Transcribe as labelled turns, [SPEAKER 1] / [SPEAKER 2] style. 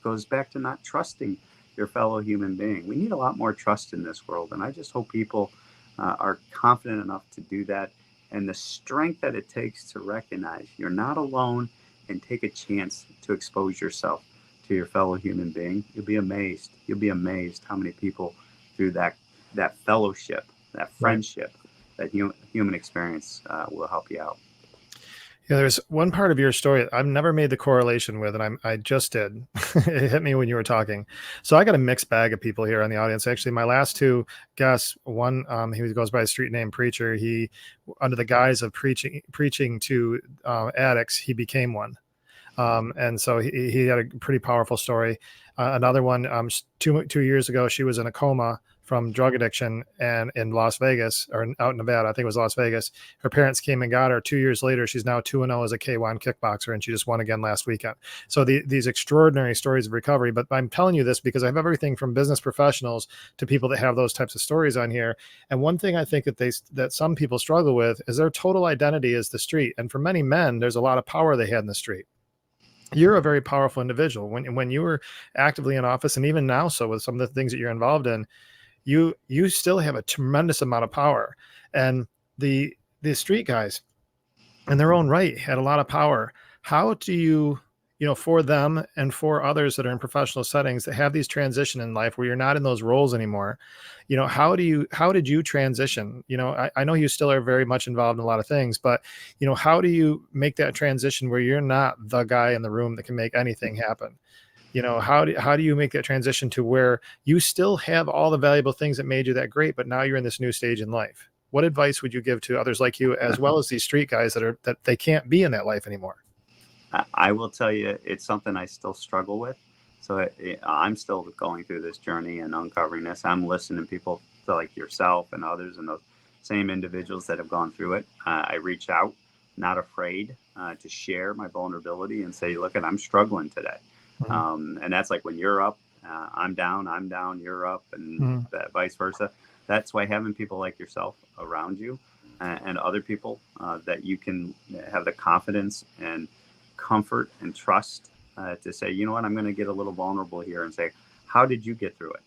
[SPEAKER 1] goes back to not trusting your fellow human being. We need a lot more trust in this world, and I just hope people are confident enough to do that, and the strength that it takes to recognize you're not alone and take a chance to expose yourself to your fellow human being. You'll be amazed. You'll be amazed how many people through that fellowship, that
[SPEAKER 2] Right.
[SPEAKER 1] friendship, that human experience will help you out.
[SPEAKER 2] Yeah, there's one part of your story I've never made the correlation with, and I just did. It hit me when you were talking. So I got a mixed bag of people here in the audience. Actually, my last two guests, one he goes by a street name Preacher. He, under the guise of preaching to addicts, he became one. And so he had a pretty powerful story. Another one, 2 years ago, she was in a coma from drug addiction and in Las Vegas, or out in Nevada, I think it was Las Vegas. Her parents came and got her. 2 years later, she's now 2-0 as a K1 kickboxer, and she just won again last weekend. So these extraordinary stories of recovery. But I'm telling you this because I have everything from business professionals to people that have those types of stories on here. And one thing I think that some people struggle with is their total identity is the street. And for many men, there's a lot of power they had in the street. You're a very powerful individual when you were actively in office, and even now, so with some of the things that you're involved in, you still have a tremendous amount of power. And the street guys in their own right had a lot of power. How do you know, for them and for others that are in professional settings that have these transition in life where you're not in those roles anymore, you know, how did you transition? You know, I know you still are very much involved in a lot of things, but you know, how do you make that transition where you're not the guy in the room that can make anything happen? You know, how do you make that transition to where you still have all the valuable things that made you that great, but now you're in this new stage in life? What advice would you give to others like you, as well as these street guys that they can't be in that life anymore?
[SPEAKER 1] I will tell you, it's something I still struggle with. So I'm still going through this journey and uncovering this. I'm listening to people like yourself and others and those same individuals that have gone through it. I reach out, not afraid to share my vulnerability and say, look, I'm struggling today.
[SPEAKER 2] Mhm.
[SPEAKER 1] And that's like when you're up, I'm down, you're up, and
[SPEAKER 2] Mhm.
[SPEAKER 1] vice versa. That's why having people like yourself around you and other people that you can have the confidence and comfort and trust to say, you know what, I'm going to get a little vulnerable here and say, how did you get through it?